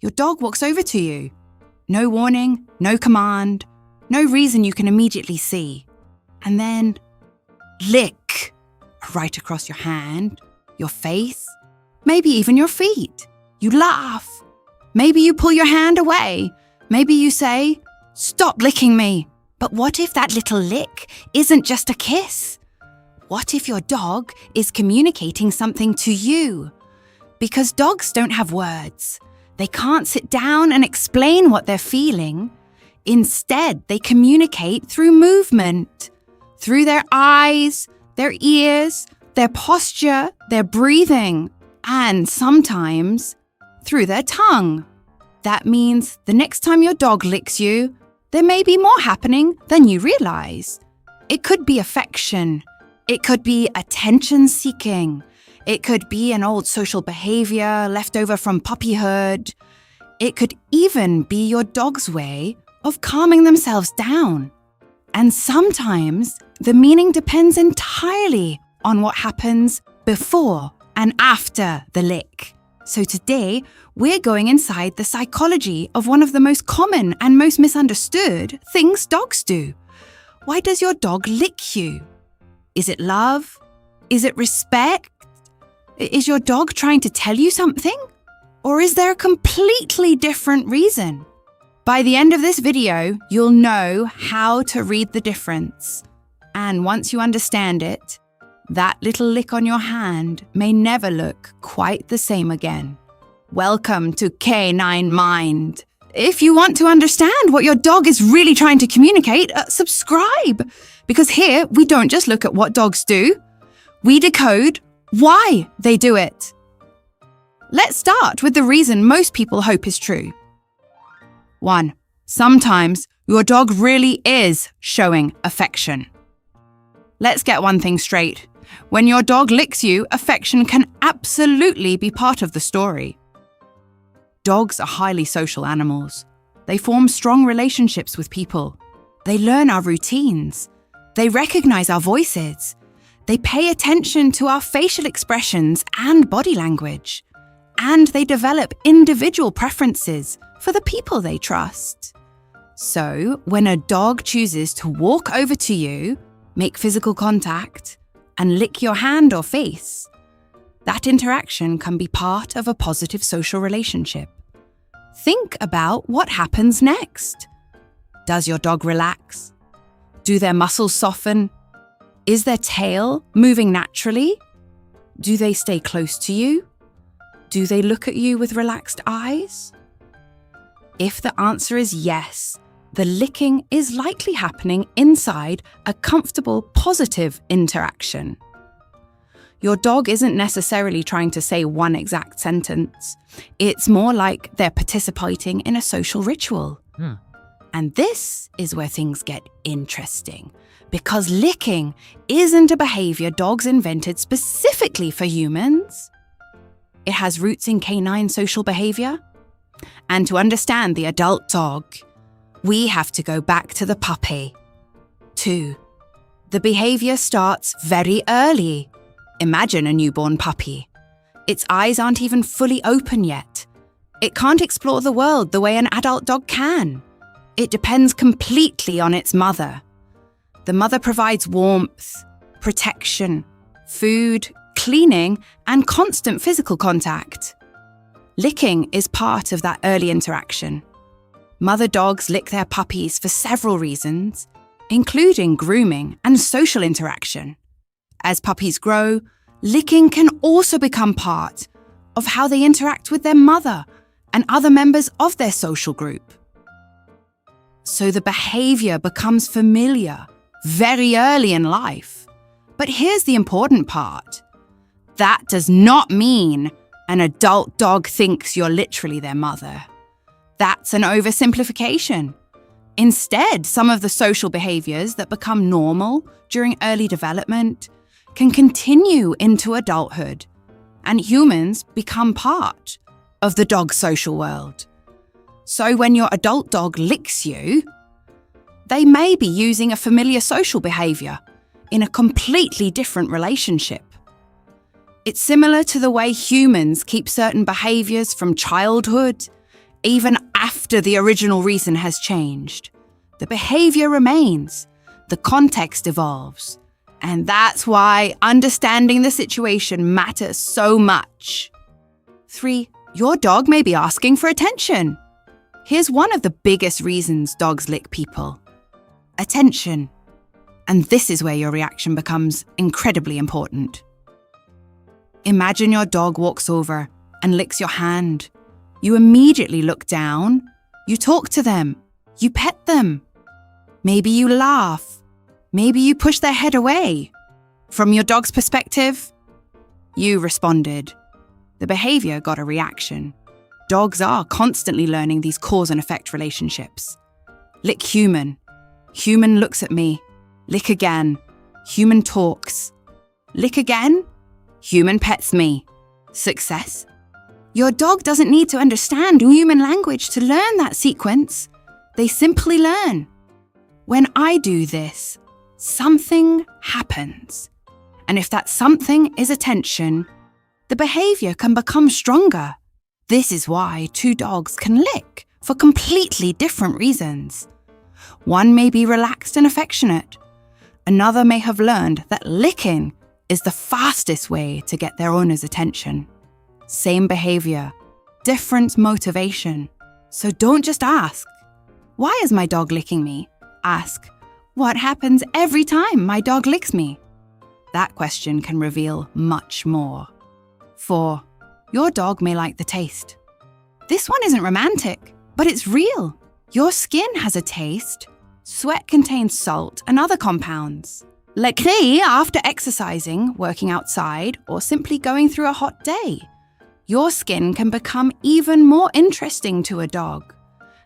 Your dog walks over to you. No warning, no command, no reason you can immediately see. And then lick right across your hand, your face, maybe even your feet. You laugh. Maybe you pull your hand away. Maybe you say, "Stop licking me." But what if that little lick isn't just a kiss? What if your dog is communicating something to you? Because dogs don't have words. They can't sit down and explain what they're feeling. Instead, they communicate through movement, through their eyes, their ears, their posture, their breathing, and sometimes through their tongue. That means the next time your dog licks you, there may be more happening than you realize. It could be affection. It could be attention-seeking. It could be an old social behavior left over from puppyhood. It could even be your dog's way of calming themselves down. And sometimes the meaning depends entirely on what happens before and after the lick. So today, we're going inside the psychology of one of the most common and most misunderstood things dogs do. Why does your dog lick you? Is it love? Is it respect? Is your dog trying to tell you something? Or is there a completely different reason? By the end of this video, you'll know how to read the difference. And once you understand it, that little lick on your hand may never look quite the same again. Welcome to Canine Mind. If you want to understand what your dog is really trying to communicate, subscribe. Because here, we don't just look at what dogs do. We decode why they do it. Let's start with the reason most people hope is true. 1. Sometimes your dog really is showing affection. Let's get one thing straight. When your dog licks you, affection can absolutely be part of the story. Dogs are highly social animals. They form strong relationships with people. They learn our routines. They recognize our voices. They pay attention to our facial expressions and body language. And they develop individual preferences for the people they trust. So, when a dog chooses to walk over to you, make physical contact, and lick your hand or face, that interaction can be part of a positive social relationship. Think about what happens next. Does your dog relax? Do their muscles soften? Is their tail moving naturally? Do they stay close to you? Do they look at you with relaxed eyes? If the answer is yes, the licking is likely happening inside a comfortable, positive interaction. Your dog isn't necessarily trying to say one exact sentence. It's more like they're participating in a social ritual. And this is where things get interesting, because licking isn't a behavior dogs invented specifically for humans. It has roots in canine social behavior. And to understand the adult dog, we have to go back to the puppy. 2. The behavior starts very early. Imagine a newborn puppy. Its eyes aren't even fully open yet. It can't explore the world the way an adult dog can. It depends completely on its mother. The mother provides warmth, protection, food, cleaning, and constant physical contact. Licking is part of that early interaction. Mother dogs lick their puppies for several reasons, including grooming and social interaction. As puppies grow, licking can also become part of how they interact with their mother and other members of their social group. So the behavior becomes familiar very early in life. But here's the important part. That does not mean an adult dog thinks you're literally their mother. That's an oversimplification. Instead, some of the social behaviors that become normal during early development can continue into adulthood, and humans become part of the dog's social world. So when your adult dog licks you, they may be using a familiar social behavior in a completely different relationship. It's similar to the way humans keep certain behaviors from childhood Even after the original reason has changed, the behavior remains, the context evolves. And that's why understanding the situation matters so much. 3. Your dog may be asking for attention. Here's one of the biggest reasons dogs lick people. Attention. And this is where your reaction becomes incredibly important. Imagine your dog walks over and licks your hand. You immediately look down. You talk to them. You pet them. Maybe you laugh. Maybe you push their head away. From your dog's perspective, you responded. The behavior got a reaction. Dogs are constantly learning these cause and effect relationships. Lick human. Human looks at me. Lick again. Human talks. Lick again. Human pets me. Success. Your dog doesn't need to understand human language to learn that sequence. They simply learn. When I do this, something happens. And if that something is attention, the behavior can become stronger. This is why 2 dogs can lick for completely different reasons. One may be relaxed and affectionate. Another may have learned that licking is the fastest way to get their owner's attention. Same behavior, different motivation. So don't just ask, "Why is my dog licking me?" Ask, "What happens every time my dog licks me?" That question can reveal much more. 4. Your dog may like the taste. This one isn't romantic, but it's real. Your skin has a taste. Sweat contains salt and other compounds. Likely after exercising, working outside, or simply going through a hot day. Your skin can become even more interesting to a dog.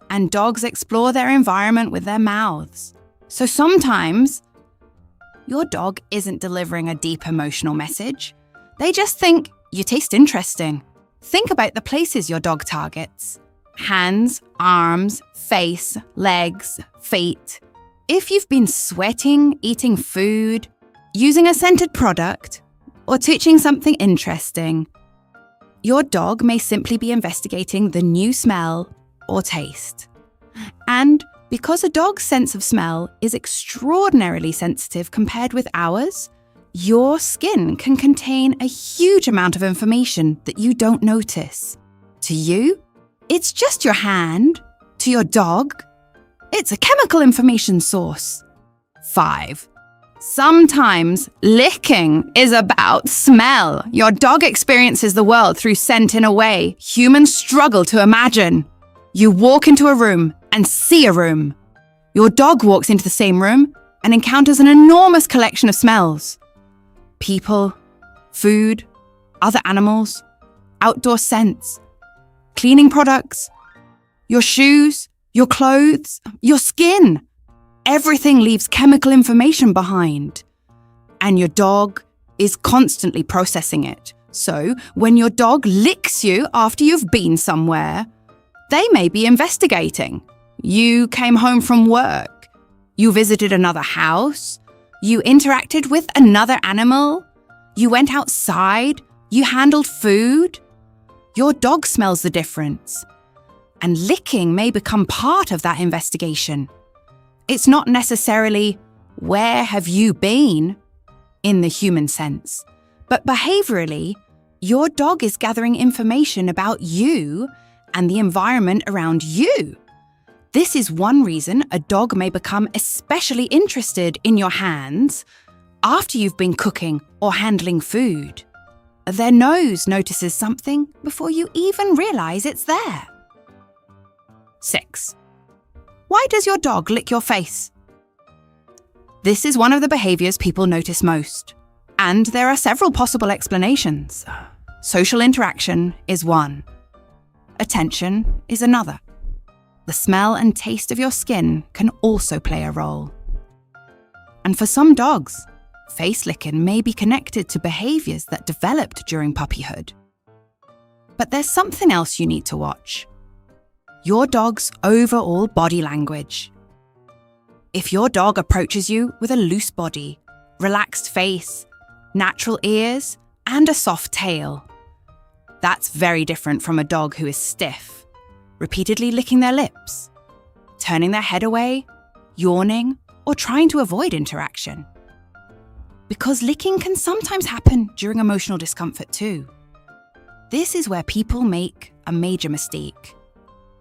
And dogs explore their environment with their mouths. So sometimes, your dog isn't delivering a deep emotional message. They just think, "You taste interesting." Think about the places your dog targets. Hands, arms, face, legs, feet. If you've been sweating, eating food, using a scented product, or touching something interesting, your dog may simply be investigating the new smell or taste. And because a dog's sense of smell is extraordinarily sensitive compared with ours, your skin can contain a huge amount of information that you don't notice. To you, it's just your hand. To your dog, it's a chemical information source. 5. Sometimes licking is about smell. Your dog experiences the world through scent in a way humans struggle to imagine. You walk into a room and see a room. Your dog walks into the same room and encounters an enormous collection of smells. People, food, other animals, outdoor scents, cleaning products, your shoes, your clothes, your skin. Everything leaves chemical information behind. And your dog is constantly processing it. So when your dog licks you after you've been somewhere, they may be investigating. You came home from work. You visited another house. You interacted with another animal. You went outside. You handled food. Your dog smells the difference. And licking may become part of that investigation. It's not necessarily, "Where have you been?" in the human sense. But behaviorally, your dog is gathering information about you and the environment around you. This is one reason a dog may become especially interested in your hands after you've been cooking or handling food. Their nose notices something before you even realize it's there. 6. Why does your dog lick your face? This is one of the behaviors people notice most, and there are several possible explanations. Social interaction is one. Attention is another. The smell and taste of your skin can also play a role. And for some dogs, face licking may be connected to behaviors that developed during puppyhood. But there's something else you need to watch. Your dog's overall body language. If your dog approaches you with a loose body, relaxed face, natural ears, and a soft tail, that's very different from a dog who is stiff, repeatedly licking their lips, turning their head away, yawning, or trying to avoid interaction. Because licking can sometimes happen during emotional discomfort too. This is where people make a major mistake.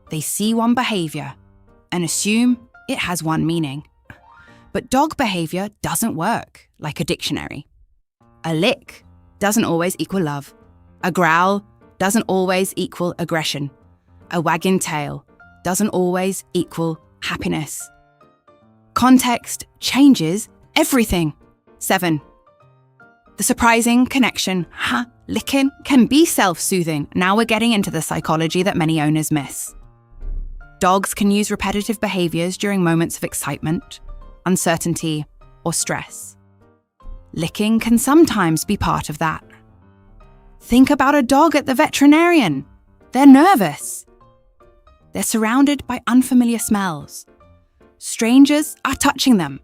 They see one behavior and assume it has one meaning. But dog behavior doesn't work like a dictionary. A lick doesn't always equal love. A growl doesn't always equal aggression. A wagging tail doesn't always equal happiness. Context changes everything. 7. The surprising connection, licking, can be self-soothing. Now we're getting into the psychology that many owners miss. Dogs can use repetitive behaviors during moments of excitement, uncertainty, or stress. Licking can sometimes be part of that. Think about a dog at the veterinarian. They're nervous. They're surrounded by unfamiliar smells. Strangers are touching them.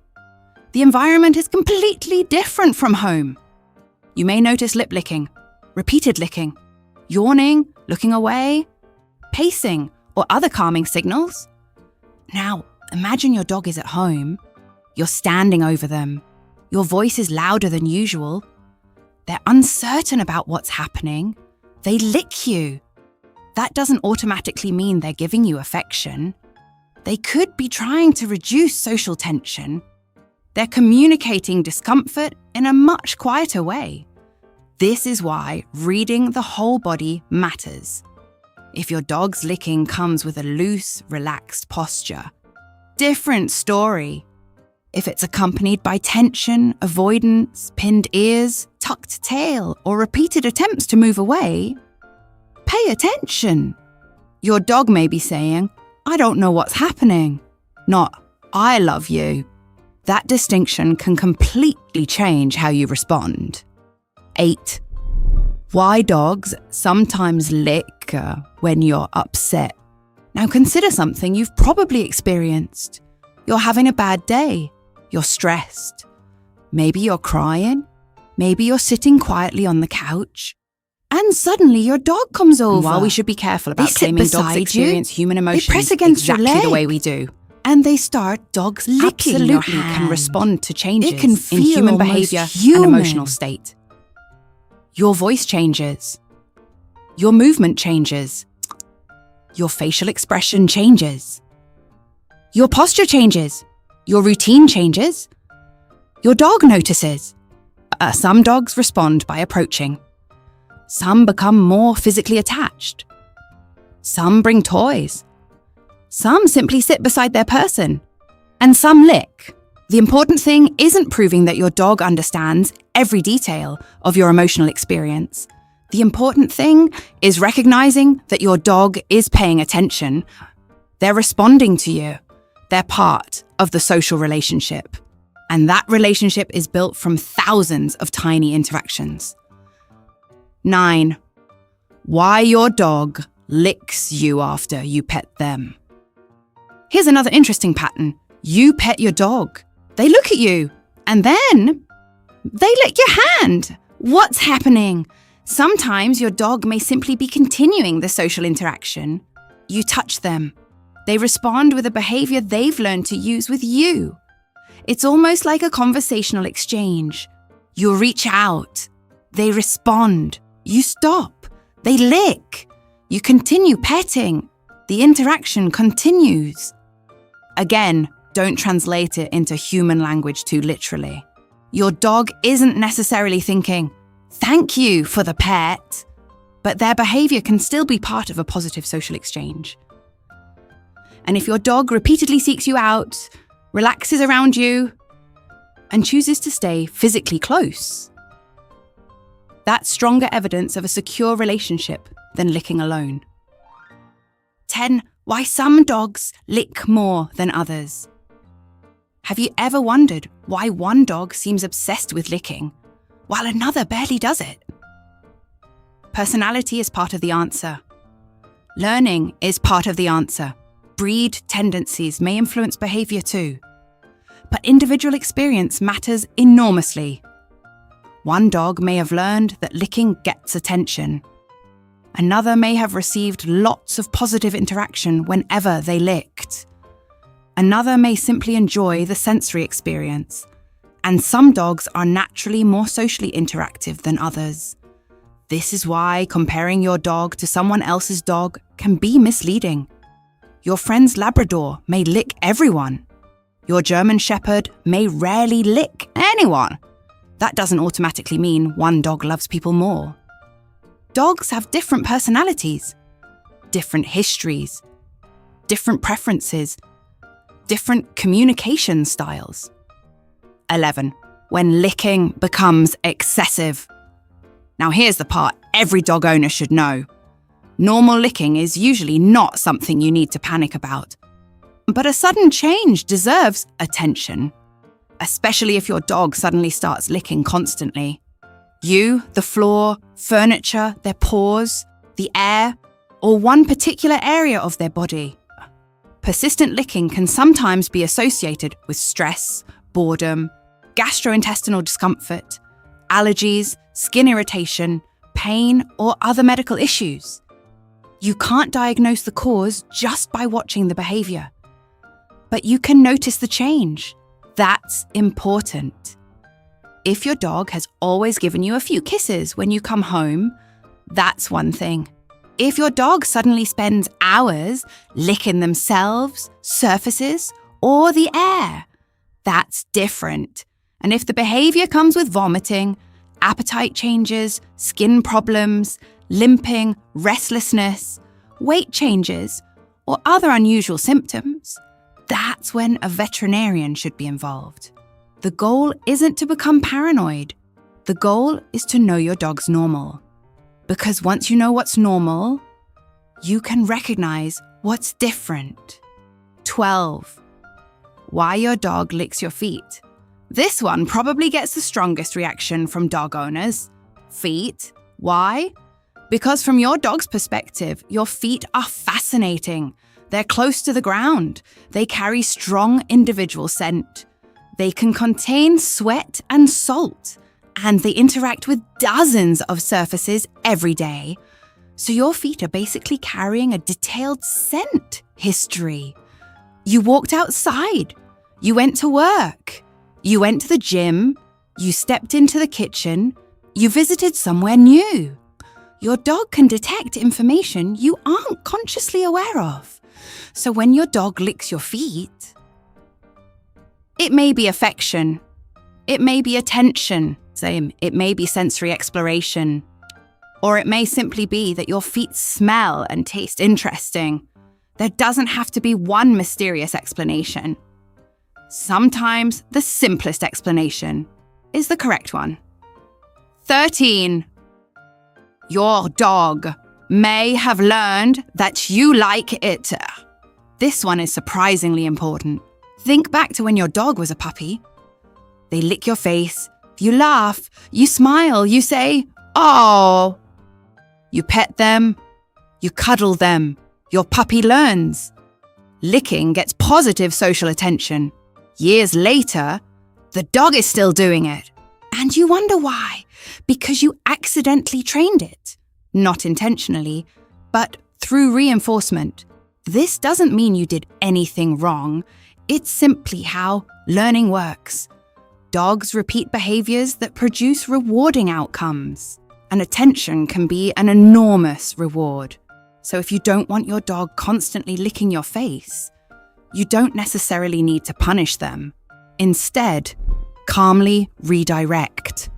The environment is completely different from home. You may notice lip licking, repeated licking, yawning, looking away, pacing, or other calming signals. Now, imagine your dog is at home. You're standing over them. Your voice is louder than usual. They're uncertain about what's happening. They lick you. That doesn't automatically mean they're giving you affection. They could be trying to reduce social tension. They're communicating discomfort in a much quieter way. This is why reading the whole body matters. If your dog's licking comes with a loose, relaxed posture, different story. If it's accompanied by tension, avoidance, pinned ears, tucked tail, or repeated attempts to move away, pay attention. Your dog may be saying, "I don't know what's happening," not "I love you." That distinction can completely change how you respond. 8. Why dogs sometimes lick when you're upset. Now consider something you've probably experienced. You're having a bad day. You're stressed. Maybe you're crying. Maybe you're sitting quietly on the couch. And suddenly your dog comes over. While we should be careful about claiming dogs experience human emotions They press against your exactly the leg. way we do. And they start dogs licking Absolutely your can can respond to changes It can in feel human almost behavior human. and emotional state. Your voice changes. Your movement changes. Your facial expression changes. Your posture changes. Your routine changes. Your dog notices. Some dogs respond by approaching. Some become more physically attached. Some bring toys. Some simply sit beside their person. And some lick. The important thing isn't proving that your dog understands every detail of your emotional experience. The important thing is recognizing that your dog is paying attention. They're responding to you. They're part of the social relationship. And that relationship is built from thousands of tiny interactions. 9. Why your dog licks you after you pet them. Here's another interesting pattern. You pet your dog. They look at you, and then they lick your hand. What's happening? Sometimes your dog may simply be continuing the social interaction. You touch them. They respond with a behavior they've learned to use with you. It's almost like a conversational exchange. You reach out. They respond. You stop. They lick. You continue petting. The interaction continues. Again, don't translate it into human language too literally. Your dog isn't necessarily thinking, "Thank you for the pet," but their behavior can still be part of a positive social exchange. And if your dog repeatedly seeks you out, relaxes around you, and chooses to stay physically close, that's stronger evidence of a secure relationship than licking alone. 10. Why some dogs lick more than others. Have you ever wondered why one dog seems obsessed with licking, while another barely does it? Personality is part of the answer. Learning is part of the answer. Breed tendencies may influence behavior too. But individual experience matters enormously. One dog may have learned that licking gets attention. Another may have received lots of positive interaction whenever they licked. Another may simply enjoy the sensory experience. And some dogs are naturally more socially interactive than others. This is why comparing your dog to someone else's dog can be misleading. Your friend's Labrador may lick everyone. Your German Shepherd may rarely lick anyone. That doesn't automatically mean one dog loves people more. Dogs have different personalities, different histories, different preferences, different communication styles. 11. When licking becomes excessive. Now here's the part every dog owner should know. Normal licking is usually not something you need to panic about. But a sudden change deserves attention, especially if your dog suddenly starts licking constantly. You, the floor, furniture, their paws, the air, or one particular area of their body. Persistent licking can sometimes be associated with stress, boredom, gastrointestinal discomfort, allergies, skin irritation, pain, or other medical issues. You can't diagnose the cause just by watching the behavior, but you can notice the change. That's important. If your dog has always given you a few kisses when you come home, that's one thing. If your dog suddenly spends hours licking themselves, surfaces, or the air, that's different. And if the behavior comes with vomiting, appetite changes, skin problems, limping, restlessness, weight changes, or other unusual symptoms, that's when a veterinarian should be involved. The goal isn't to become paranoid. The goal is to know your dog's normal. Because once you know what's normal, you can recognize what's different. 12. Why your dog licks your feet. This one probably gets the strongest reaction from dog owners. Feet. Why? Because from your dog's perspective, your feet are fascinating. They're close to the ground. They carry strong individual scent. They can contain sweat and salt, and they interact with dozens of surfaces every day. So your feet are basically carrying a detailed scent history. You walked outside. You went to work. You went to the gym. You stepped into the kitchen. You visited somewhere new. Your dog can detect information you aren't consciously aware of. So when your dog licks your feet, it may be affection. It may be attention. It may be sensory exploration. Or it may simply be that your feet smell and taste interesting. There doesn't have to be one mysterious explanation. Sometimes the simplest explanation is the correct one. 13. Your dog may have learned that you like it. This one is surprisingly important. Think back to when your dog was a puppy. They lick your face, you laugh, you smile, you say, "Oh." You pet them, you cuddle them, your puppy learns. Licking gets positive social attention. Years later, the dog is still doing it. And you wonder why. Because you accidentally trained it. Not intentionally, but through reinforcement. This doesn't mean you did anything wrong. It's simply how learning works. Dogs repeat behaviors that produce rewarding outcomes. And attention can be an enormous reward. So if you don't want your dog constantly licking your face, you don't necessarily need to punish them. Instead, calmly redirect.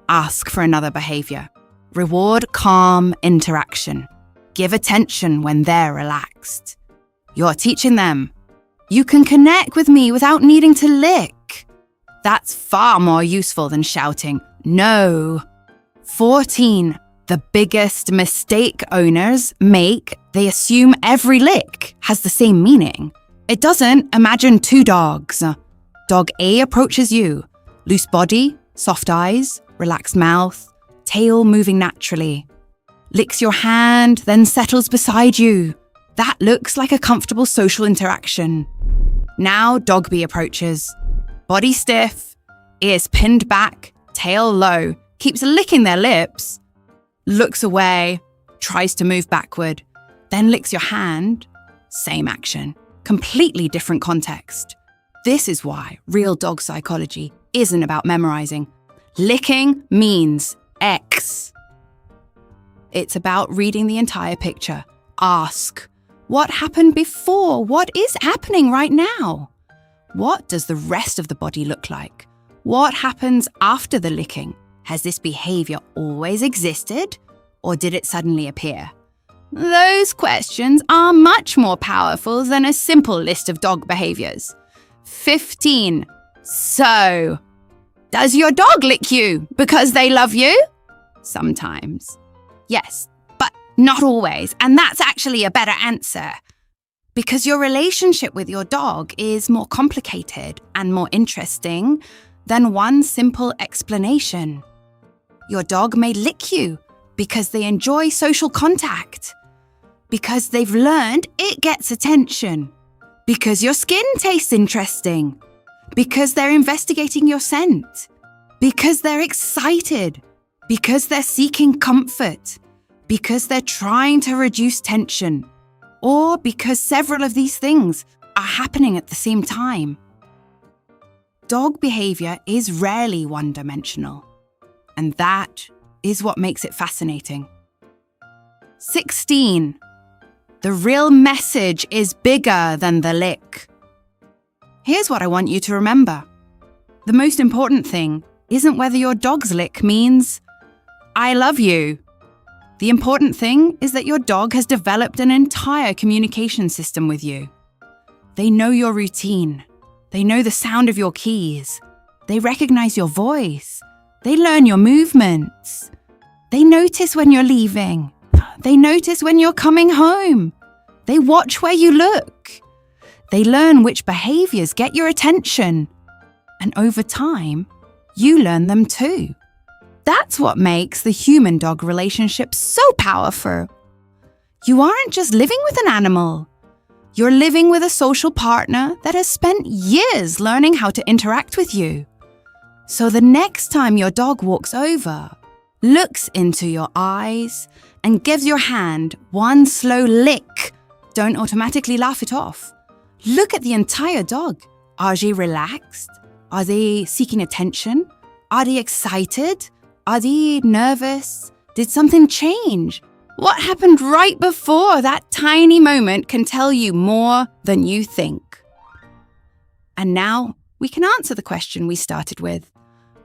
Ask for another behavior. Reward calm interaction. Give attention when they're relaxed. You're teaching them. You can connect with me without needing to lick. That's far more useful than shouting, "No." 14. The biggest mistake owners make, they assume every lick has the same meaning. It doesn't. Imagine two dogs. Dog A approaches you. Loose body, soft eyes, relaxed mouth, tail moving naturally. Licks your hand, then settles beside you. That looks like a comfortable social interaction. Now dog B approaches. Body stiff, ears pinned back, tail low, keeps licking their lips, looks away, tries to move backward, then licks your hand. Same action, completely different context. This is why real dog psychology isn't about memorizing. Licking means X. It's about reading the entire picture. Ask, what happened before? What is happening right now? What does the rest of the body look like? What happens after the licking? Has this behavior always existed, or did it suddenly appear? Those questions are much more powerful than a simple list of dog behaviors. 15. So, does your dog lick you because they love you? Sometimes. Yes, but not always. And that's actually a better answer. Because your relationship with your dog is more complicated and more interesting than one simple explanation. Your dog may lick you because they enjoy social contact, because they've learned it gets attention, because your skin tastes interesting, because they're investigating your scent, because they're excited, because they're seeking comfort, because they're trying to reduce tension, or because several of these things are happening at the same time. Dog behavior is rarely one-dimensional, and that is what makes it fascinating. 16. The real message is bigger than the lick. Here's what I want you to remember. The most important thing isn't whether your dog's lick means, I love you. The important thing is that your dog has developed an entire communication system with you. They know your routine. They know the sound of your keys. They recognize your voice. They learn your movements. They notice when you're leaving. They notice when you're coming home. They watch where you look. They learn which behaviors get your attention. And over time, you learn them too. That's what makes the human-dog relationship so powerful. You aren't just living with an animal. You're living with a social partner that has spent years learning how to interact with you. So the next time your dog walks over, looks into your eyes, and gives your hand one slow lick, don't automatically laugh it off. Look at the entire dog. Are they relaxed? Are they seeking attention? Are they excited? Are they nervous? Did something change? What happened right before that tiny moment can tell you more than you think. And now we can answer the question we started with.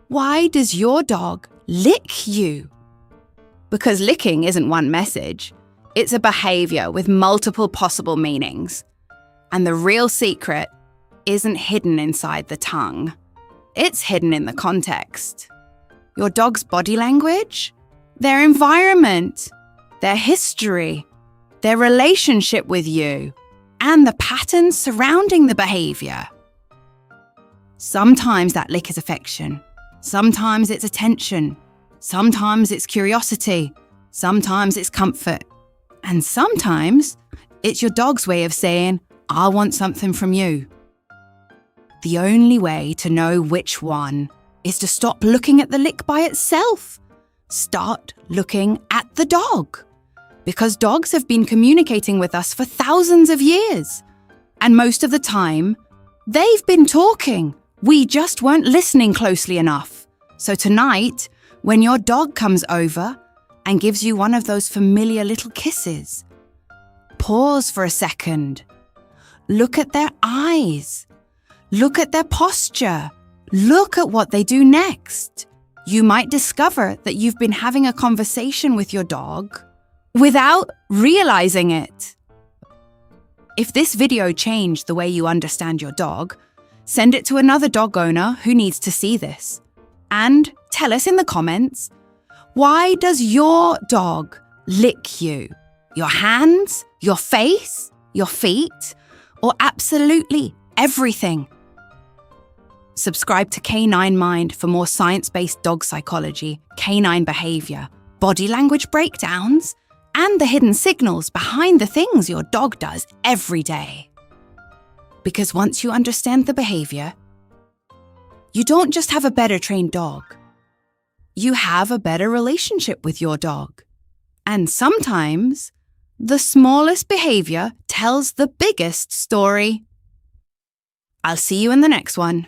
Why does your dog lick you? Because licking isn't one message. It's a behavior with multiple possible meanings. And the real secret isn't hidden inside the tongue. It's hidden in the context. Your dog's body language, their environment, their history, their relationship with you, and the patterns surrounding the behavior. Sometimes that lick is affection. Sometimes it's attention. Sometimes it's curiosity. Sometimes it's comfort. And sometimes it's your dog's way of saying, I want something from you. The only way to know which one is to stop looking at the lick by itself. Start looking at the dog. Because dogs have been communicating with us for thousands of years. And most of the time, they've been talking. We just weren't listening closely enough. So tonight, when your dog comes over and gives you one of those familiar little kisses, pause for a second. Look at their eyes. Look at their posture. Look at what they do next. You might discover that you've been having a conversation with your dog without realizing it. If this video changed the way you understand your dog, send it to another dog owner who needs to see this. And tell us in the comments, why does your dog lick you? Your hands, your face, your feet, or absolutely everything? Subscribe to Canine Mind for more science-based dog psychology, canine behavior, body language breakdowns, and the hidden signals behind the things your dog does every day. Because once you understand the behavior, you don't just have a better trained dog. You have a better relationship with your dog. And sometimes, the smallest behavior tells the biggest story. I'll see you in the next one.